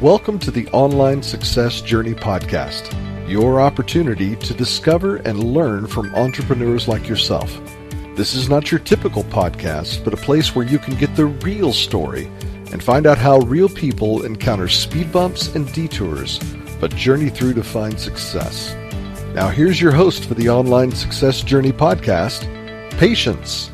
Welcome to the Online Success Journey Podcast, your opportunity to discover and learn from entrepreneurs like yourself. This is not your typical podcast, but a place where you can get the real story and find out how real people encounter speed bumps and detours, but journey through to find success. Now here's your host for the Online Success Journey Podcast, Patience.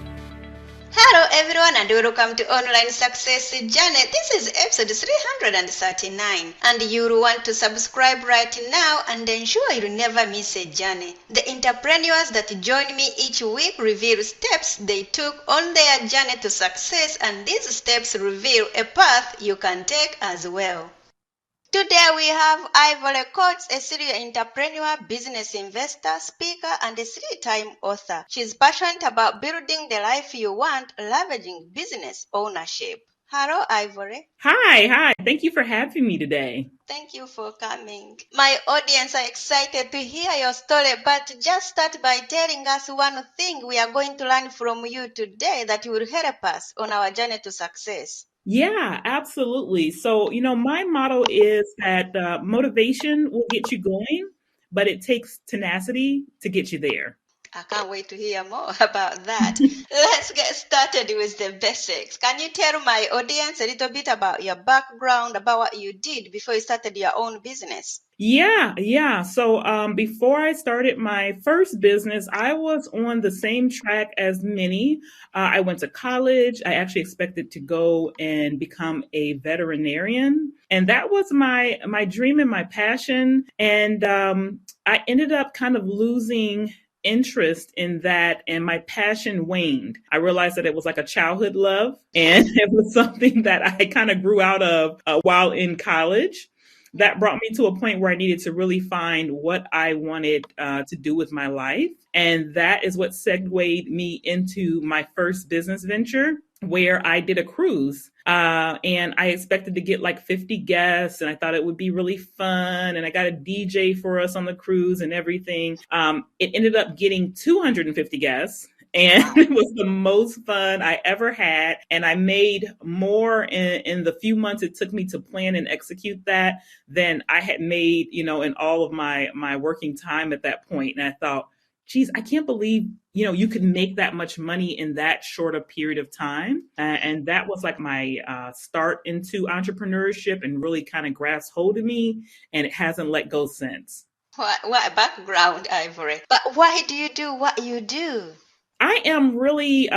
Hello everyone and welcome to Online Success Journey. This is episode 339 and you'll want to subscribe right now and ensure you'll never miss a journey. The entrepreneurs that join me each week reveal steps they took on their journey to success, and these steps reveal a path you can take as well. Today we have Ivory Coats, a serial entrepreneur, business investor, speaker, and a three-time author. She's passionate about building the life you want, leveraging business ownership. Hello, Ivory. Hi. Thank you for having me today. Thank you for coming. My audience are excited to hear your story, but just start by telling us one thing we are going to learn from you today that will help us on our journey to success. Yeah, absolutely. So, my motto is that motivation will get you going, but it takes tenacity to get you there. I can't wait to hear more about that. Let's get started with the basics. Can you tell my audience a little bit about your background, about what you did before you started your own business? Yeah. So before I started my first business, I was on the same track as many. I went to college. I actually expected to go and become a veterinarian. And that was my dream and my passion. And I ended up kind of losing interest in that, and my passion waned. I realized that it was like a childhood love, and it was something that I kind of grew out of while in college. That brought me to a point where I needed to really find what I wanted to do with my life. And that is what segued me into my first business venture, where I did a cruise. And I expected to get like 50 guests, and I thought it would be really fun. And I got a DJ for us on the cruise and everything. It ended up getting 250 guests. And it was the most fun I ever had. And I made more in the few months it took me to plan and execute that than I had made, in all of my working time at that point. And I thought, geez, I can't believe, you could make that much money in that short a period of time. And that was like my start into entrepreneurship, and really kind of grasped hold of me. And it hasn't let go since. What a background, Ivory. But why do you do what you do? I am really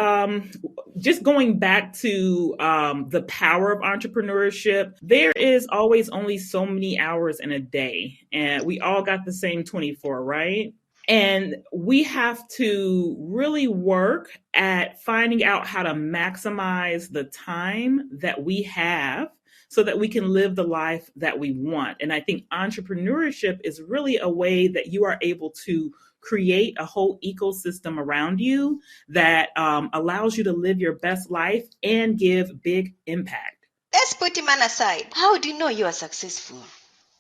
just going back to the power of entrepreneurship. There is always only so many hours in a day, and we all got the same 24, right? And we have to really work at finding out how to maximize the time that we have so that we can live the life that we want. And I think entrepreneurship is really a way that you are able to create a whole ecosystem around you that allows you to live your best life and give big impact. Let's put him aside. How do you know you are successful?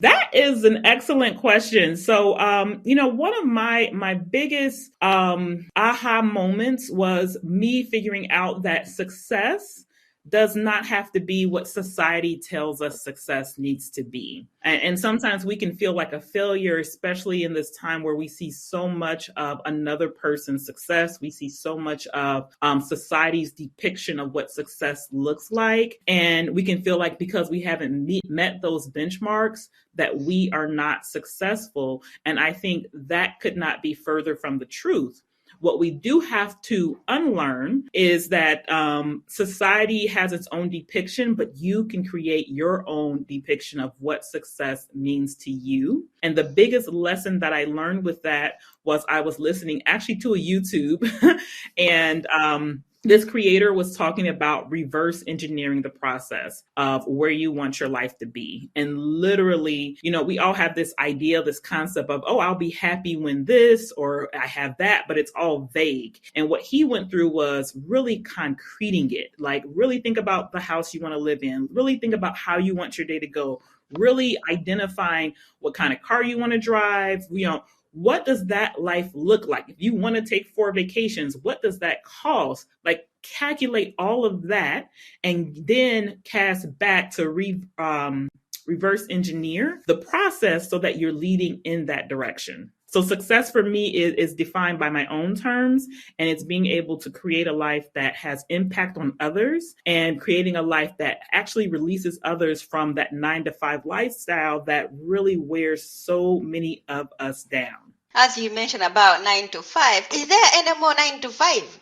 That is an excellent question. So, one of my biggest aha moments was me figuring out that success does not have to be what society tells us success needs to be. And sometimes we can feel like a failure, especially in this time where we see so much of another person's success. We see so much of society's depiction of what success looks like. And we can feel like because we haven't met those benchmarks, that we are not successful. And I think that could not be further from the truth. What we do have to unlearn is that society has its own depiction, but you can create your own depiction of what success means to you. And the biggest lesson that I learned with that was I was listening actually to a YouTube and this creator was talking about reverse engineering the process of where you want your life to be. And literally, we all have this idea, this concept of, oh, I'll be happy when this, or I have that, but it's all vague. And what he went through was really concreting it. Like, really think about the house you want to live in. Really think about how you want your day to go. Really identifying what kind of car you want to drive, what does that life look like? If you want to take 4 vacations, what does that cost? Like, calculate all of that and then cast back to reverse engineer the process so that you're leading in that direction. So success for me is defined by my own terms, and it's being able to create a life that has impact on others and creating a life that actually releases others from that 9 to 5 lifestyle that really wears so many of us down. As you mentioned about 9 to 5, is there any more 9 to 5?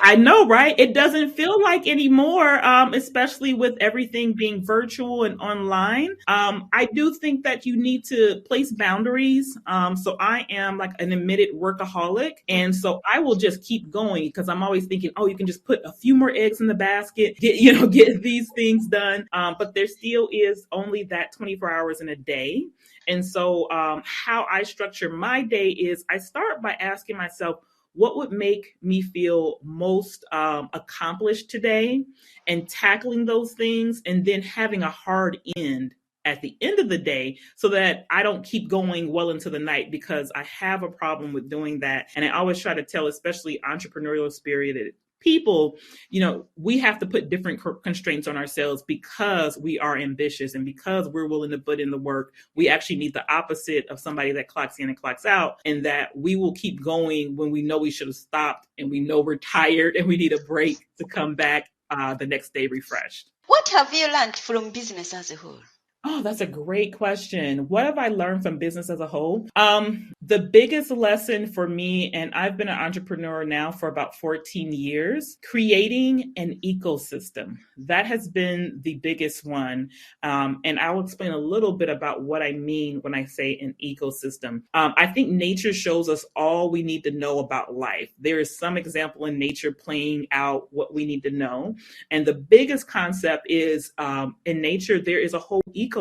I know, right? It doesn't feel like anymore, especially with everything being virtual and online. I do think that you need to place boundaries. So I am like an admitted workaholic. And so I will just keep going because I'm always thinking, oh, you can just put a few more eggs in the basket, get these things done. But there still is only that 24 hours in a day. And so how I structure my day is I start by asking myself, what would make me feel most accomplished today, and tackling those things, and then having a hard end at the end of the day so that I don't keep going well into the night, because I have a problem with doing that. And I always try to tell, especially entrepreneurial spirited people, we have to put different constraints on ourselves because we are ambitious and because we're willing to put in the work. We actually need the opposite of somebody that clocks in and clocks out, and that we will keep going when we know we should have stopped and we know we're tired and we need a break to come back the next day refreshed. What have you learned from business as a whole? Oh, that's a great question. What have I learned from business as a whole? The biggest lesson for me, and I've been an entrepreneur now for about 14 years, creating an ecosystem. That has been the biggest one. And I'll explain a little bit about what I mean when I say an ecosystem. I think nature shows us all we need to know about life. There is some example in nature playing out what we need to know. And the biggest concept is in nature, there is a whole ecosystem.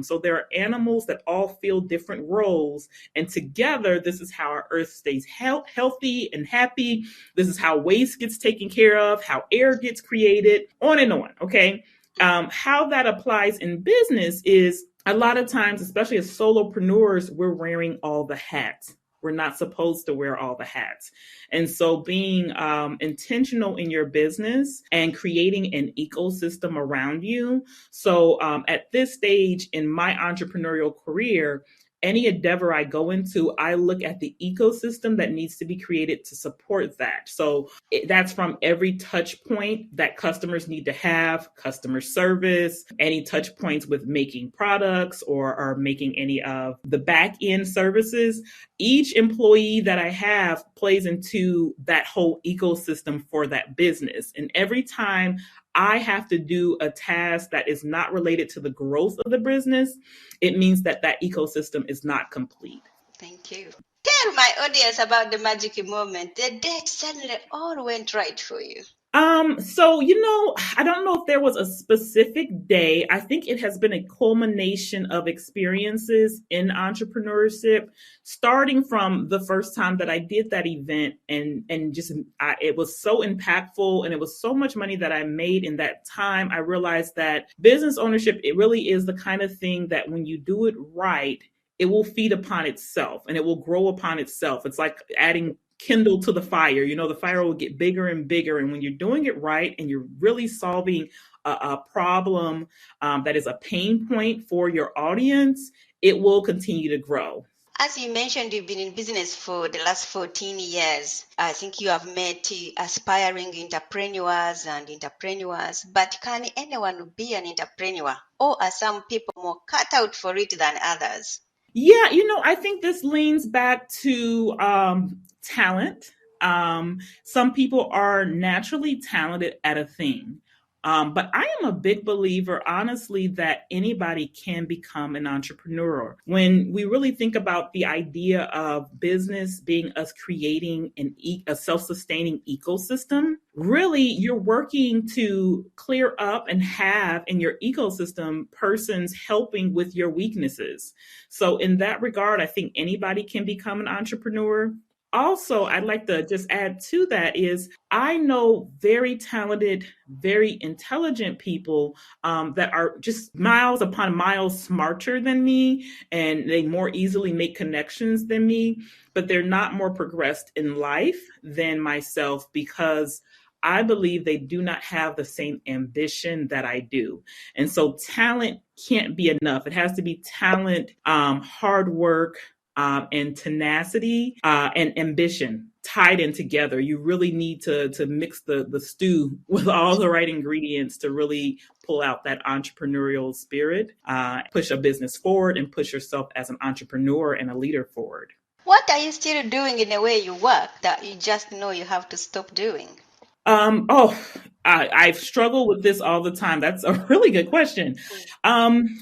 So there are animals that all fill different roles, and together this is how our earth stays healthy and happy. This is how waste gets taken care of, how air gets created, on and on. Okay. How that applies in business is a lot of times, especially as solopreneurs, we're wearing all the hats. We're not supposed to wear all the hats. And so being intentional in your business and creating an ecosystem around you. So at this stage in my entrepreneurial career, any endeavor I go into, I look at the ecosystem that needs to be created to support that. So that's from every touch point that customers need to have, customer service, any touch points with making products or making any of the back end services. Each employee that I have plays into that whole ecosystem for that business. And every time I have to do a task that is not related to the growth of the business, it means that that ecosystem is not complete. Thank you. Tell my audience about the magic moment, the date suddenly all went right for you. So, I don't know if there was a specific day. I think it has been a culmination of experiences in entrepreneurship, starting from the first time that I did that event, and it was so impactful, and it was so much money that I made in that time. I realized that business ownership, it really is the kind of thing that when you do it right, it will feed upon itself and it will grow upon itself. It's like adding kindle to the fire. The fire will get bigger and bigger. And when you're doing it right and you're really solving a problem that is a pain point for your audience, it will continue to grow. As you mentioned, you've been in business for the last 14 years. I think you have met aspiring entrepreneurs, but can anyone be an entrepreneur, or are some people more cut out for it than others? Yeah, I think this leans back to talent. Some people are naturally talented at a thing. But I am a big believer, honestly, that anybody can become an entrepreneur. When we really think about the idea of business being us creating a self-sustaining ecosystem, really you're working to clear up and have in your ecosystem persons helping with your weaknesses. So in that regard, I think anybody can become an entrepreneur. Also, I'd like to just add to that is I know very talented, very intelligent people that are just miles upon miles smarter than me, and they more easily make connections than me, but they're not more progressed in life than myself because I believe they do not have the same ambition that I do. And so talent can't be enough. It has to be talent, hard work, and tenacity, and ambition tied in together. You really need to mix the stew with all the right ingredients to really pull out that entrepreneurial spirit, push a business forward, and push yourself as an entrepreneur and a leader forward. What are you still doing in the way you work that you just know you have to stop doing? I've struggled with this all the time. That's a really good question.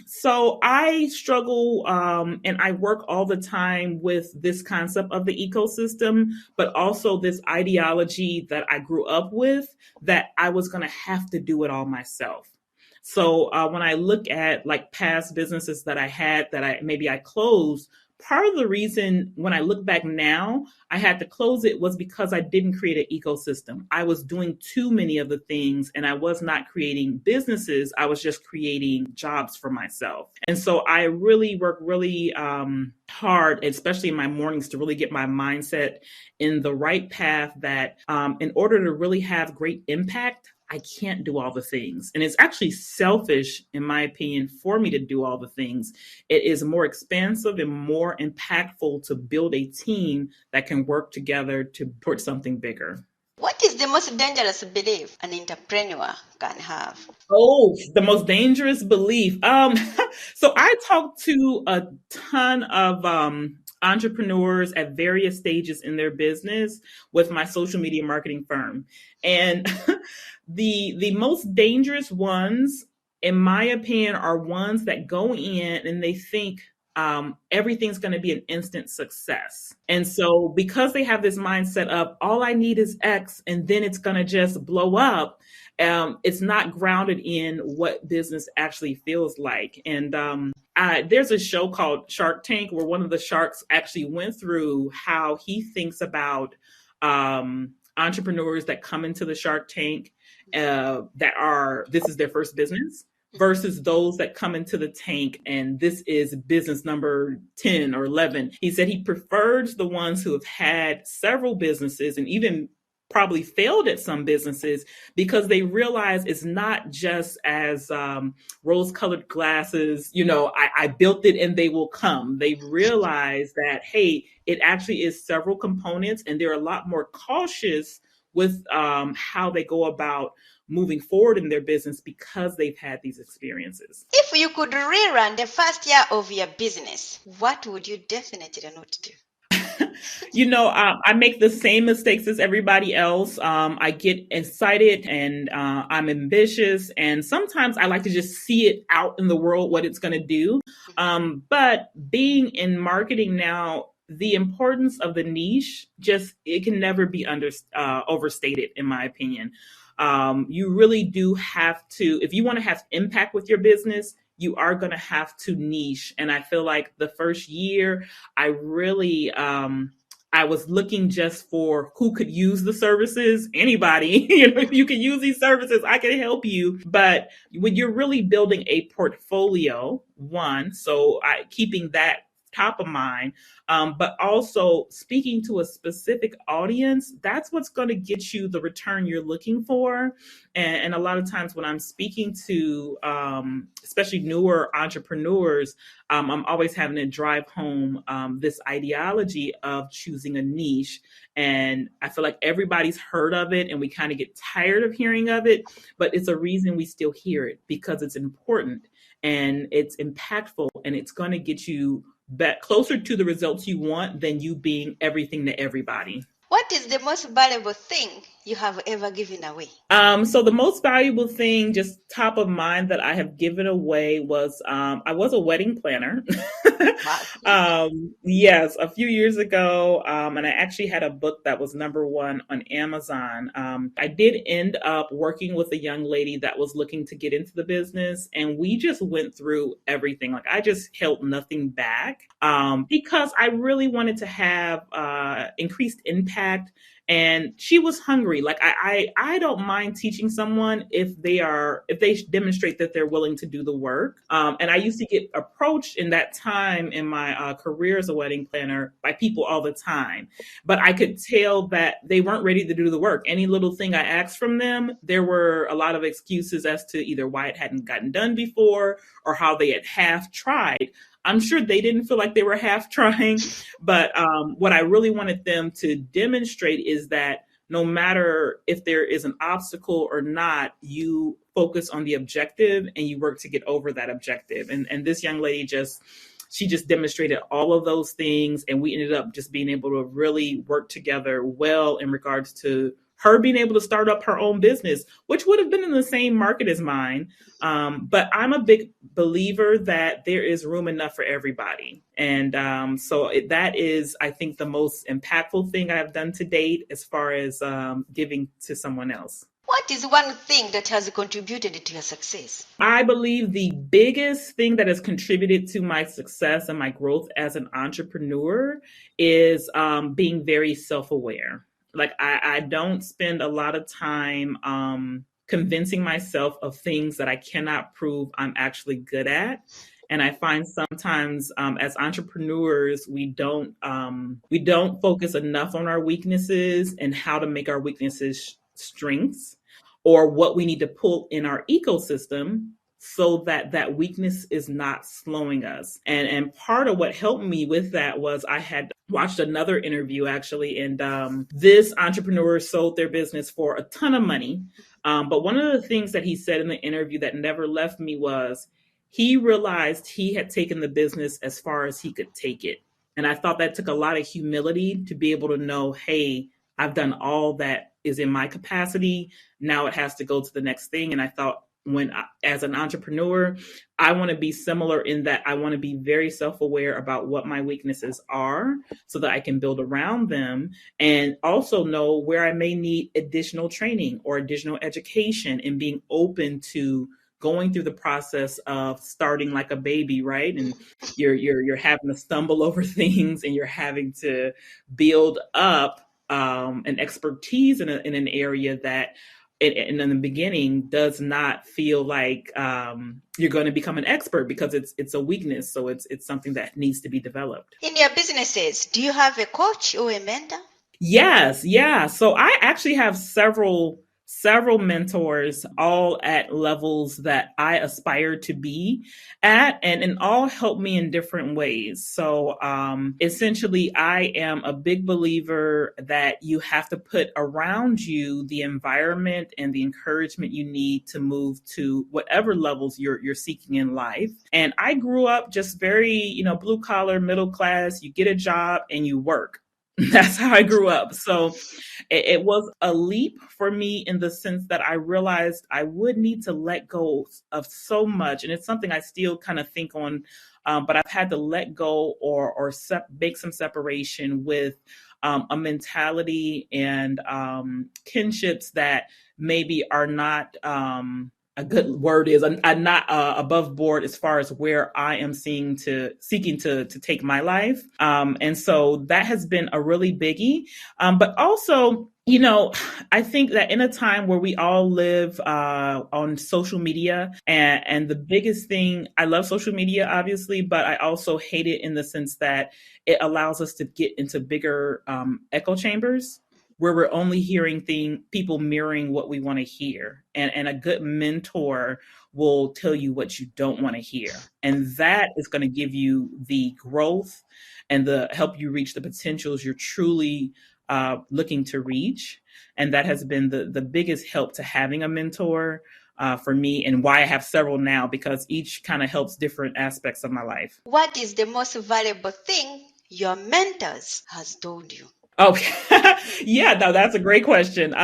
So I struggle, and I work all the time with this concept of the ecosystem, but also this ideology that I grew up with that I was going to have to do it all myself. So when I look at like past businesses that I had that I closed, part of the reason when I look back now, I had to close it was because I didn't create an ecosystem. I was doing too many of the things and I was not creating businesses. I was just creating jobs for myself. And so I really work really hard, especially in my mornings, to really get my mindset in the right path that in order to really have great impact, I can't do all the things. And it's actually selfish, in my opinion, for me to do all the things. It is more expansive and more impactful to build a team that can work together towards something bigger. What is the most dangerous belief an entrepreneur can have? Oh, the most dangerous belief. So I talk to a ton of entrepreneurs at various stages in their business with my social media marketing firm. And the most dangerous ones, in my opinion, are ones that go in and they think everything's going to be an instant success. And so because they have this mindset of all I need is X and then it's going to just blow up, it's not grounded in what business actually feels like. And there's a show called Shark Tank where one of the sharks actually went through how he thinks about entrepreneurs that come into the Shark Tank this is their first business versus those that come into the tank and this is business number 10 or 11. He said he prefers the ones who have had several businesses and even probably failed at some businesses because they realize it's not just as rose-colored glasses, I built it and they will come. They realize that, hey, it actually is several components and they're a lot more cautious with how they go about moving forward in their business because they've had these experiences. If you could rerun the first year of your business, what would you definitely not do? I make the same mistakes as everybody else. I get excited and I'm ambitious. And sometimes I like to just see it out in the world, what it's going to do. But being in marketing now, the importance of the niche, it can never be overstated, in my opinion. You really do have to, if you want to have impact with your business, you are going to have to niche. And I feel like the first year, I really, I was looking just for who could use the services. Anybody, if you can use these services, I can help you. But when you're really building a portfolio, keeping that top of mind, but also speaking to a specific audience, that's what's going to get you the return you're looking for. And a lot of times when I'm speaking to especially newer entrepreneurs, I'm always having to drive home this ideology of choosing a niche. And I feel like everybody's heard of it and we kind of get tired of hearing of it, but it's a reason we still hear it because it's important and it's impactful and it's going to get you closer to the results you want than you being everything to everybody. What is the most valuable thing you have ever given away? So the most valuable thing, just top of mind, that I have given away was I was a wedding planner. Yes, a few years ago, and I actually had a book that was #1 on Amazon. I did end up working with a young lady that was looking to get into the business, and we just went through everything. Like I just held nothing back because I really wanted to have increased impact and she was hungry. Like I don't mind teaching someone if they demonstrate that they're willing to do the work. And I used to get approached in that time in my career as a wedding planner by people all the time, but I could tell that they weren't ready to do the work. Any little thing I asked from them, there were a lot of excuses as to either why it hadn't gotten done before or how they had half tried. I'm sure they didn't feel like they were half trying, but what I really wanted them to demonstrate is that no matter if there is an obstacle or not, you focus on the objective and you work to get over that objective. And this young lady she just demonstrated all of those things. And we ended up just being able to really work together well in regards to her being able to start up her own business, which would have been in the same market as mine. But I'm a big believer that there is room enough for everybody. And that is, I think, the most impactful thing I've done to date as far as giving to someone else. What is one thing that has contributed to your success? I believe the biggest thing that has contributed to my success and my growth as an entrepreneur is being very self-aware. Like I don't spend a lot of time convincing myself of things that I cannot prove I'm actually good at. And I find sometimes as entrepreneurs, we don't focus enough on our weaknesses and how to make our weaknesses strengths, or what we need to pull in our ecosystem so that weakness is not slowing us. And part of what helped me with that was I had watched another interview actually, and this entrepreneur sold their business for a ton of money. But one of the things that he said in the interview that never left me was he realized he had taken the business as far as he could take it. And I thought that took a lot of humility to be able to know, hey, I've done all that is in my capacity. Now it has to go to the next thing. And I thought, as an entrepreneur, I want to be similar in that I want to be very self-aware about what my weaknesses are so that I can build around them, and also know where I may need additional training or additional education, and being open to going through the process of starting like a baby, right? And you're having to stumble over things, and you're having to build up an expertise in an area that in the beginning does not feel like you're going to become an expert, because it's a weakness. So it's something that needs to be developed. In your businesses, do you have a coach or a mentor? Yes. Yeah. So I actually have several mentors, all at levels that I aspire to be at, and all help me in different ways. So essentially, I am a big believer that you have to put around you the environment and the encouragement you need to move to whatever levels you're seeking in life. And I grew up just very, blue collar, middle class. You get a job and you work. That's how I grew up. So it was a leap for me in the sense that I realized I would need to let go of so much. And it's something I still kind of think on, but I've had to let go or make some separation with a mentality and kinships that maybe are not a good word is I'm not above board as far as where I am seeking to take my life. And so that has been a really biggie. But also, I think that in a time where we all live on social media, and the biggest thing, I love social media, obviously, but I also hate it in the sense that it allows us to get into bigger echo chambers, where we're only hearing people mirroring what we want to hear. And a good mentor will tell you what you don't want to hear. And that is going to give you the growth and help you reach the potentials you're truly looking to reach. And that has been the biggest help to having a mentor for me, and why I have several now, because each kind of helps different aspects of my life. What is the most valuable thing your mentors has told you? Okay. Yeah, no, that's a great question.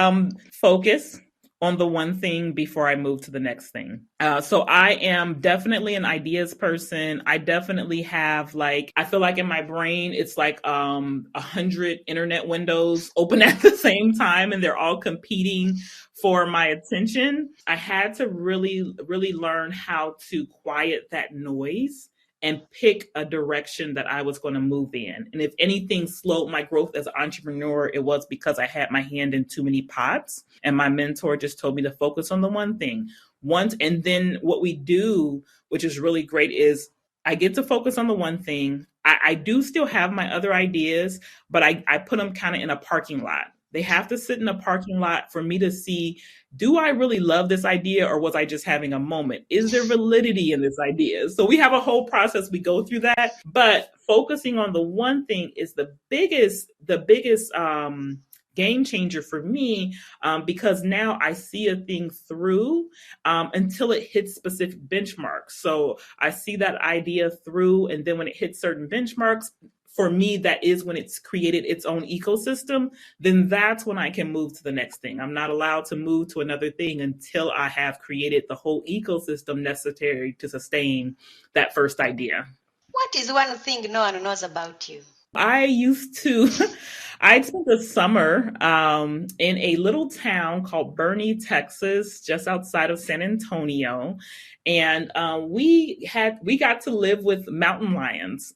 Focus on the one thing before I move to the next thing. So I am definitely an ideas person. I definitely have I feel like in my brain, it's like 100 internet windows open at the same time, and they're all competing for my attention. I had to really, really learn how to quiet that noise and pick a direction that I was going to move in. And if anything slowed my growth as an entrepreneur, it was because I had my hand in too many pots. And my mentor just told me to focus on the one thing. Once, and then what we do, which is really great, is I get to focus on the one thing. I do still have my other ideas, but I put them kind of in a parking lot. They have to sit in a parking lot for me to see, do I really love this idea or was I just having a moment? Is there validity in this idea? So we have a whole process. We go through that, but focusing on the one thing is the biggest game changer for me, because now I see a thing through until it hits specific benchmarks. So I see that idea through, and then when it hits certain benchmarks, for me, that is when it's created its own ecosystem, then that's when I can move to the next thing. I'm not allowed to move to another thing until I have created the whole ecosystem necessary to sustain that first idea. What is one thing no one knows about you? I spent the summer in a little town called Bernie, Texas, just outside of San Antonio. And we got to live with mountain lions.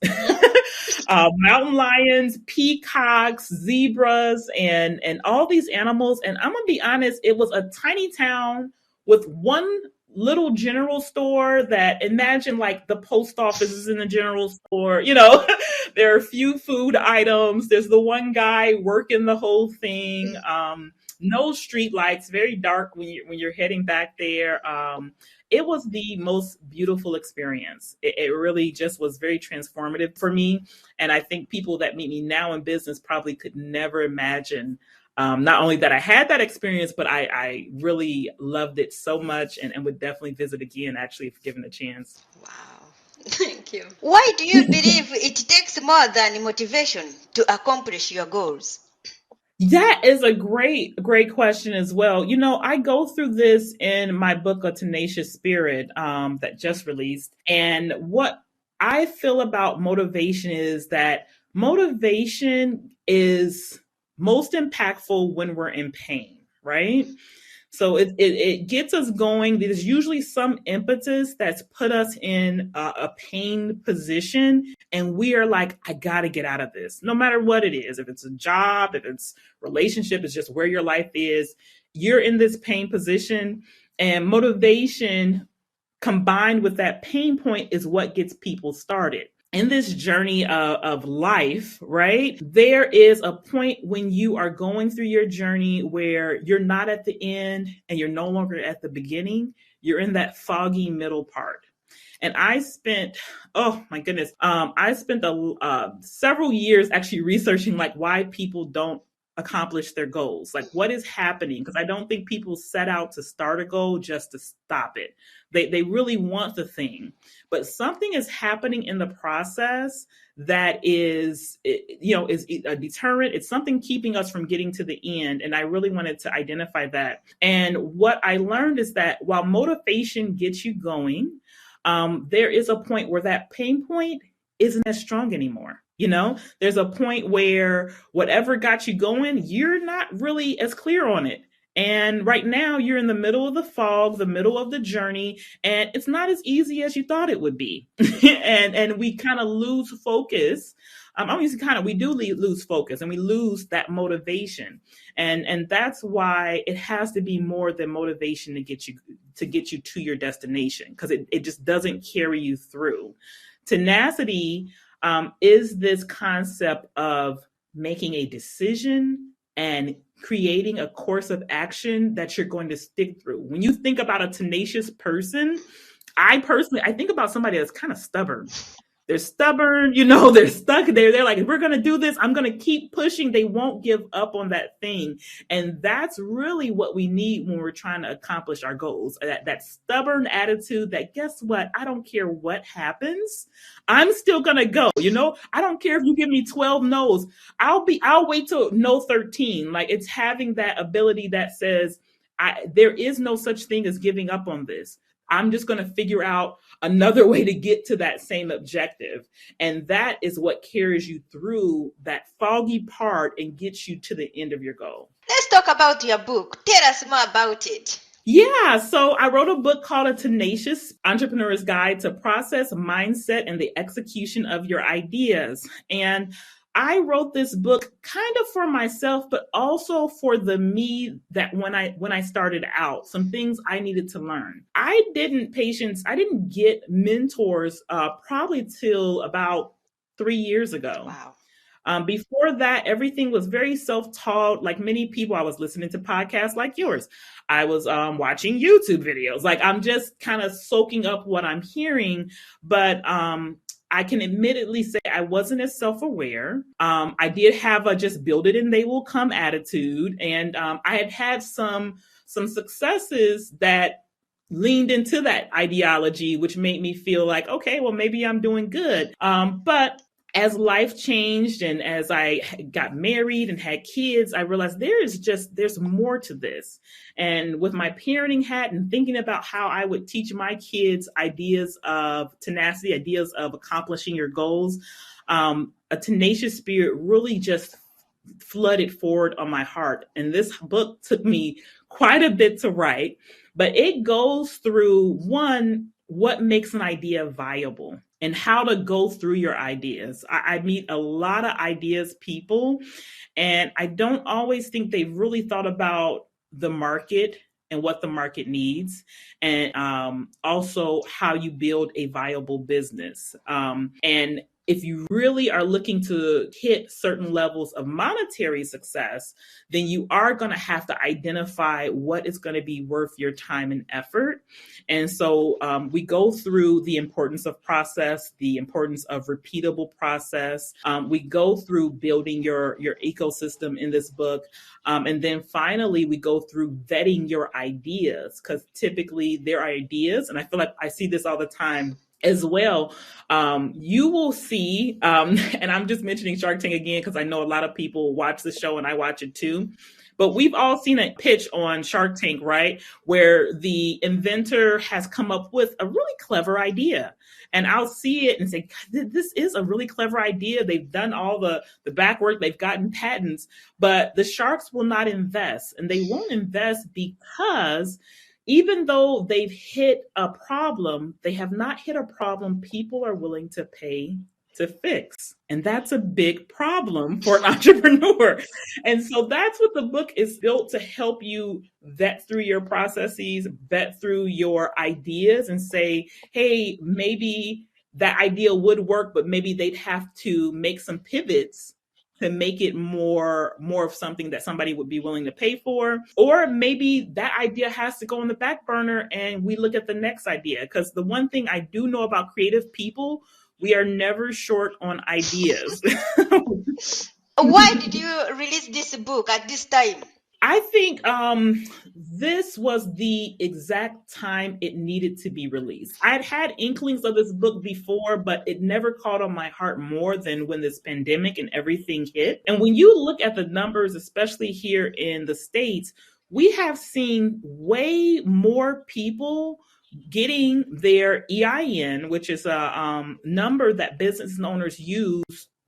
Mountain lions, peacocks, zebras, and all these animals. And I'm gonna be honest, it was a tiny town with one little general store that, imagine like the post office is in the general store, there are a few food items. There's the one guy working the whole thing. No street lights, very dark when you're heading back there. It was the most beautiful experience. It really just was very transformative for me. And I think people that meet me now in business probably could never imagine not only that I had that experience, but I really loved it so much and would definitely visit again, actually, if given a chance. Wow. Thank you. Why do you believe it takes more than motivation to accomplish your goals? That is a great question as well. I go through this in my book, A Tenacious Spirit, that just released. And what I feel about motivation is that motivation is most impactful when we're in pain, right? So it gets us going. There's usually some impetus that's put us in a pain position, and we are like, I got to get out of this, no matter what it is. If it's a job, if it's relationship, it's just where your life is. You're in this pain position, and motivation combined with that pain point is what gets people started. In this journey of life, right, there is a point when you are going through your journey where you're not at the end and you're no longer at the beginning. You're in that foggy middle part. And I spent, oh my goodness, I spent several years actually researching like why people don't accomplish their goals. Like what is happening? Because I don't think people set out to start a goal just to stop it. They really want the thing, but something is happening in the process that is a deterrent. It's something keeping us from getting to the end. And I really wanted to identify that. And what I learned is that while motivation gets you going, there is a point where that pain point isn't as strong anymore. There's a point where whatever got you going, you're not really as clear on it. And right now you're in the middle of the fog, the middle of the journey, and it's not as easy as you thought it would be. and we kind of lose focus. We do lose focus and we lose that motivation. And that's why it has to be more than motivation to get you to your destination, because it just doesn't carry you through. Tenacity is this concept of making a decision and creating a course of action that you're going to stick through. When you think about a tenacious person, I think about somebody that's kind of stubborn. They're stubborn, they're stuck there. They're like, if we're going to do this, I'm going to keep pushing. They won't give up on that thing. And that's really what we need when we're trying to accomplish our goals. That stubborn attitude that, guess what? I don't care what happens. I'm still going to go. I don't care if you give me 12 no's. I'll wait till no 13. Like, it's having that ability that says, there is no such thing as giving up on this. I'm just going to figure out another way to get to that same objective. And that is what carries you through that foggy part and gets you to the end of your goal. Let's talk about your book. Tell us more about it. Yeah, so I wrote a book called A Tenacious Entrepreneur's Guide to Process, Mindset, and the Execution of Your Ideas. And I wrote this book kind of for myself, but also for the me that when I started out, some things I needed to learn. I didn't get mentors probably till about 3 years ago. Wow. Before that, everything was very self-taught. Like many people, I was listening to podcasts like yours. I was watching YouTube videos. Like I'm just kind of soaking up what I'm hearing. But I can admittedly say I wasn't as self-aware. I did have a just build it and they will come attitude. And I had some successes that leaned into that ideology, which made me feel like, okay, well, maybe I'm doing good. But as life changed and as I got married and had kids, I realized there's more to this. And with my parenting hat and thinking about how I would teach my kids ideas of tenacity, ideas of accomplishing your goals, a tenacious spirit really just flooded forward on my heart. And this book took me quite a bit to write, but it goes through one, what makes an idea viable and how to go through your ideas. I meet a lot of ideas people, and I don't always think they've really thought about the market and what the market needs, and also how you build a viable business. And if you really are looking to hit certain levels of monetary success, then you are going to have to identify what is going to be worth your time and effort. And so we go through the importance of process, the importance of repeatable process. We go through building your ecosystem in this book. And then finally, we go through vetting your ideas, because typically they're ideas. And I feel like I see this all the time as well. You will see, and I'm just mentioning Shark Tank again because I know a lot of people watch the show and I watch it too. But we've all seen a pitch on Shark Tank, right? Where the inventor has come up with a really clever idea. And I'll see it and say, this is a really clever idea. They've done all the back work, they've gotten patents, but the sharks will not invest. And they won't invest because even though they've hit a problem, they have not hit a problem people are willing to pay to fix. And that's a big problem for an entrepreneur. And so that's what the book is built to help you vet through your processes, vet through your ideas, and say, hey, maybe that idea would work, but maybe they'd have to make some pivots to make it more of something that somebody would be willing to pay for. Or maybe that idea has to go on the back burner and we look at the next idea. Because the one thing I do know about creative people, we are never short on ideas. Why did you release this book at this time? I think this was the exact time it needed to be released. I had inklings of this book before, but it never caught on my heart more than when this pandemic and everything hit. And when you look at the numbers, especially here in the States, we have seen way more people getting their EIN, which is a number that business owners use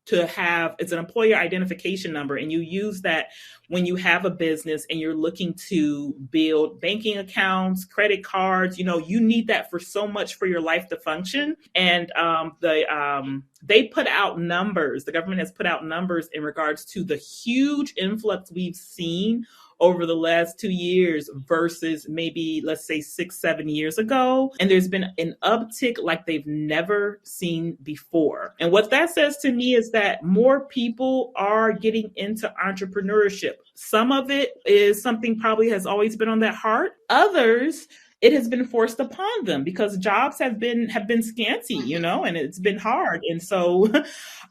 to have. It's an employer identification number, and you use that when you have a business and you're looking to build banking accounts, credit cards. You need that for so much for your life to function. And they put out numbers. The government has put out numbers in regards to the huge influx we've seen over the last 2 years versus maybe, let's say, 6-7 years ago. And there's been an uptick like they've never seen before. And what that says to me is that more people are getting into entrepreneurship. Some of it is something probably has always been on their heart. Others, it has been forced upon them because jobs have been scanty, and it's been hard. And so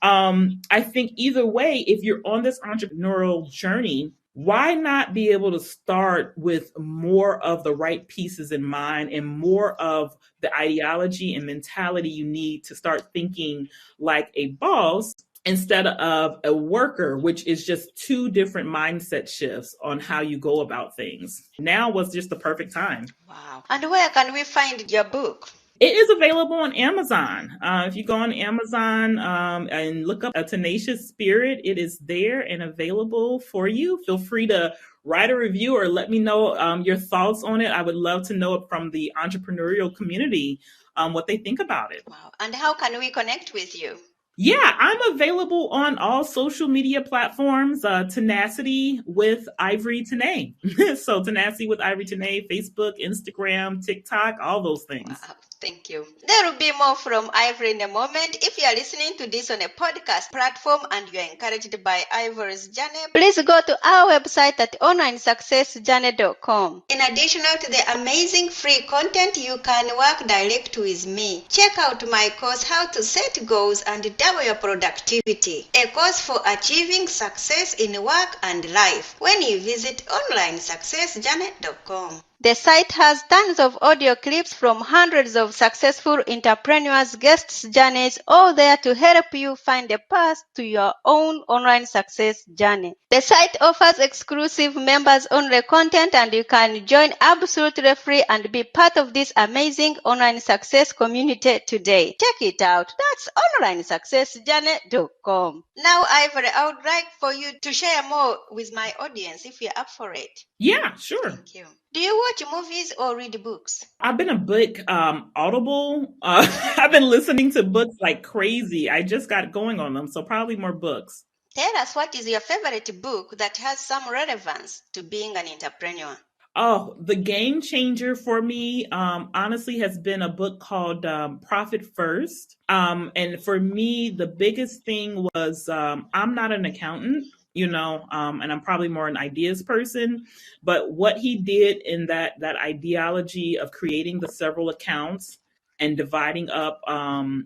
I think either way, if you're on this entrepreneurial journey, why not be able to start with more of the right pieces in mind and more of the ideology and mentality you need to start thinking like a boss instead of a worker, which is just two different mindset shifts on how you go about things. Now was just the perfect time. Wow. And where can we find your book? It is available on Amazon. If you go on Amazon and look up A Tenacious Spirit, it is there and available for you. Feel free to write a review or let me know your thoughts on it. I would love to know from the entrepreneurial community what they think about it. Wow. And how can we connect with you? Yeah, I'm available on all social media platforms. Tenacity with Ivory Tenay. So Tenacity with Ivory Tenay, Facebook, Instagram, TikTok, all those things. Wow. Thank you. There will be more from Ivory in a moment. If you are listening to this on a podcast platform and you are encouraged by Ivory's journey, please go to our website at onlinesuccessjourney.com. In addition to the amazing free content, you can work direct with me. Check out my course, How to Set Goals and Double Your Productivity, a course for achieving success in work and life, when you visit onlinesuccessjourney.com. The site has tons of audio clips from hundreds of successful entrepreneurs' guests' journeys, all there to help you find a path to your own online success journey. The site offers exclusive members-only content, and you can join absolutely free and be part of this amazing online success community today. Check it out. That's onlinesuccessjourney.com. Now, Ivory, I would like for you to share more with my audience if you're up for it. Yeah, sure. Thank you. Do you watch movies or read books? I've been a book audible. I've been listening to books like crazy. I just got going on them, so probably more books. Tell us, what is your favorite book that has some relevance to being an entrepreneur? Oh, the game changer for me, honestly, has been a book called Profit First. And for me, the biggest thing was I'm not an accountant, and I'm probably more an ideas person. But what he did in that ideology of creating the several accounts and dividing up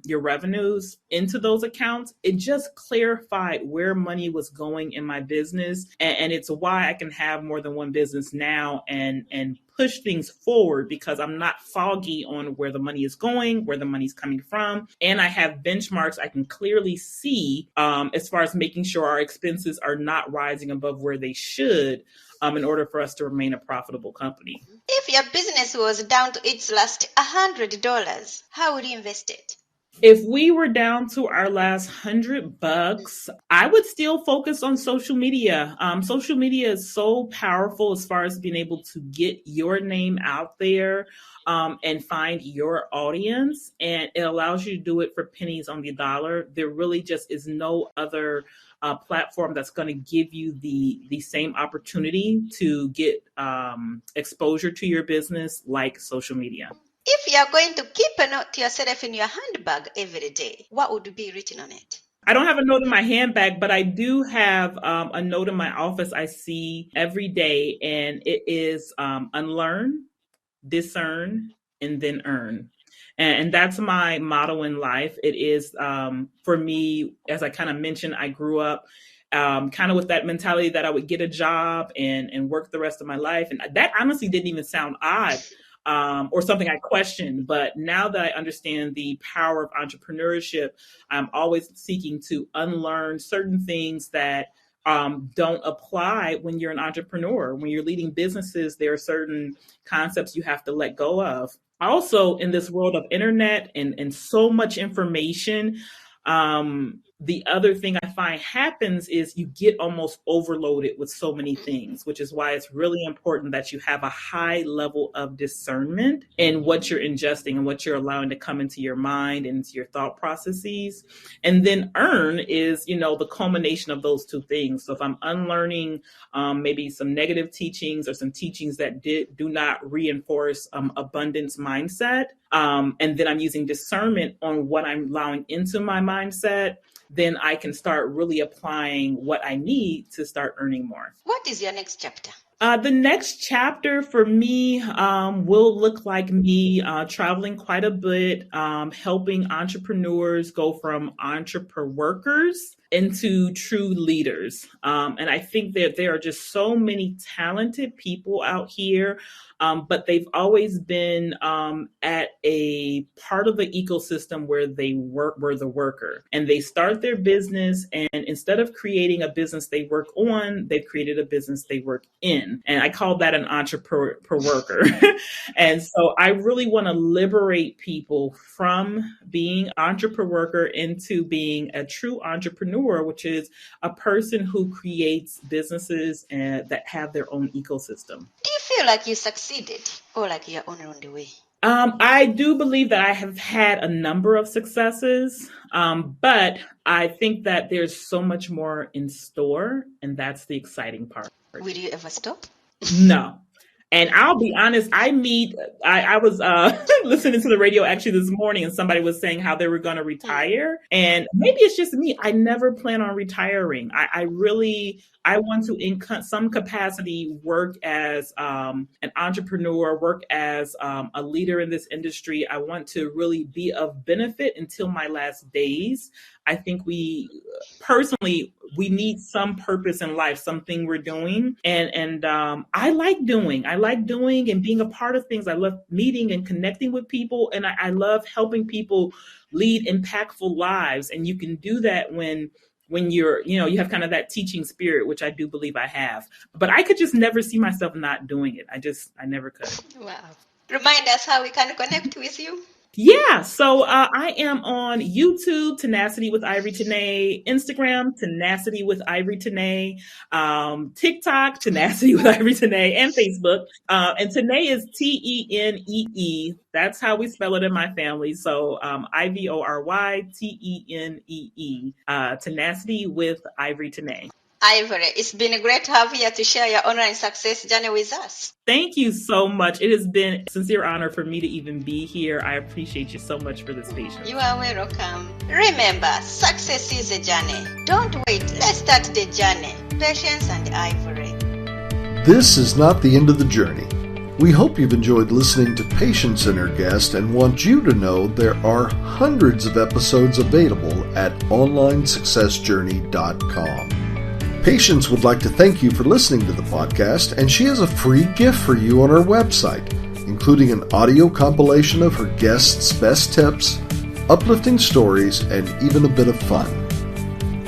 your revenues into those accounts, it just clarified where money was going in my business. And it's why I can have more than one business now and push things forward, because I'm not foggy on where the money is going, where the money's coming from. And I have benchmarks I can clearly see as far as making sure our expenses are not rising above where they should in order for us to remain a profitable company. If your business was down to its last $100, how would you invest it? If we were down to our last $100, I would still focus on social media. Social media is so powerful as far as being able to get your name out there and find your audience. And it allows you to do it for pennies on the dollar. There really just is no other platform that's going to give you the same opportunity to get exposure to your business like social media. If you are going to keep a note to yourself in your handbag every day, what would be written on it? I don't have a note in my handbag, but I do have a note in my office I see every day, and it is unlearn, discern, and then earn. And that's my motto in life. It is, for me, as I kind of mentioned, I grew up kind of with that mentality that I would get a job and work the rest of my life. And that honestly didn't even sound odd. Or something I questioned. But now that I understand the power of entrepreneurship, I'm always seeking to unlearn certain things that don't apply when you're an entrepreneur. When you're leading businesses, there are certain concepts you have to let go of. Also, in this world of internet and so much information, the other thing I find happens is you get almost overloaded with so many things, which is why it's really important that you have a high level of discernment in what you're ingesting and what you're allowing to come into your mind and into your thought processes. And then earn is, the culmination of those two things. So if I'm unlearning maybe some negative teachings or some teachings that do not reinforce abundance mindset, and then I'm using discernment on what I'm allowing into my mindset, then I can start really applying what I need to start earning more. What is your next chapter? The next chapter for me will look like me traveling quite a bit, helping entrepreneurs go from entrepreneurs into true leaders. And I think that there are just so many talented people out here, but they've always been at a part of the ecosystem where they were the worker. And they start their business, and instead of creating a business they work on, they've created a business they work in. And I call that an entrepreneur worker. And so I really want to liberate people from being entrepreneur worker into being a true entrepreneur. entrepreneur, which is a person who creates businesses and that have their own ecosystem. Do you feel like you succeeded or like you're on the way? I do believe that I have had a number of successes, but I think that there's so much more in store, and that's the exciting part. Will you ever stop? No. And I'll be honest, I was listening to the radio actually this morning, and somebody was saying how they were going to retire. And maybe it's just me. I never plan on retiring. I want to, in some capacity, work as an entrepreneur, work as a leader in this industry. I want to really be of benefit until my last days. I think we need some purpose in life, something we're doing. And I like doing and being a part of things. I love meeting and connecting with people. And I love helping people lead impactful lives. And you can do that when you're, you have kind of that teaching spirit, which I do believe I have. But I could just never see myself not doing it. I never could. Wow. Remind us how we can connect with you. Yeah, so I am on YouTube, Tenacity with Ivory Tene, Instagram, Tenacity with Ivory Tene, TikTok, Tenacity with Ivory Tene, and Facebook. And Tene is Tenee. That's how we spell it in my family. So Ivory Tenee, Tenacity with Ivory Tene. Ivory, it's been great to have you to share your online success journey with us. Thank you so much. It has been a sincere honor for me to even be here. I appreciate you so much for this patience. You are welcome. Remember, success is a journey. Don't wait. Let's start the journey. Patience and Ivory. This is not the end of the journey. We hope you've enjoyed listening to Patience and her guest and want you to know there are hundreds of episodes available at onlinesuccessjourney.com. Patience would like to thank you for listening to the podcast, and she has a free gift for you on her website, including an audio compilation of her guests' best tips, uplifting stories, and even a bit of fun.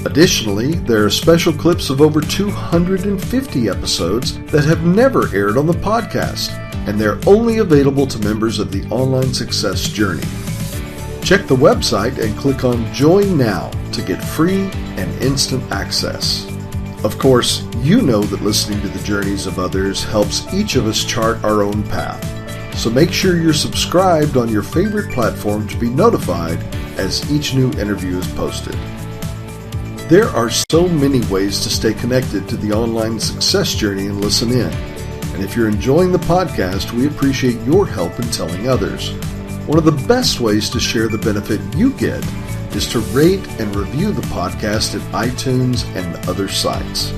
Additionally, there are special clips of over 250 episodes that have never aired on the podcast, and they're only available to members of the Online Success Journey. Check the website and click on Join Now to get free and instant access. Of course, you know that listening to the journeys of others helps each of us chart our own path. So make sure you're subscribed on your favorite platform to be notified as each new interview is posted. There are so many ways to stay connected to the Online Success Journey and listen in. And if you're enjoying the podcast, we appreciate your help in telling others. One of the best ways to share the benefit you get is to rate and review the podcast at iTunes and other sites.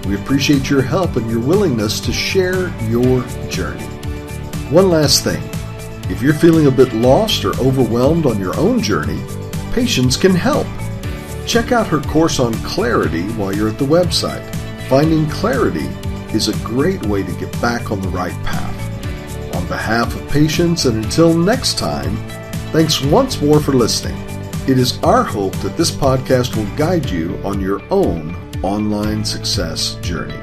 We appreciate your help and your willingness to share your journey. One last thing. If you're feeling a bit lost or overwhelmed on your own journey, Patience can help. Check out her course on clarity while you're at the website. Finding clarity is a great way to get back on the right path. On behalf of Patience, and until next time, thanks once more for listening. It is our hope that this podcast will guide you on your own online success journey.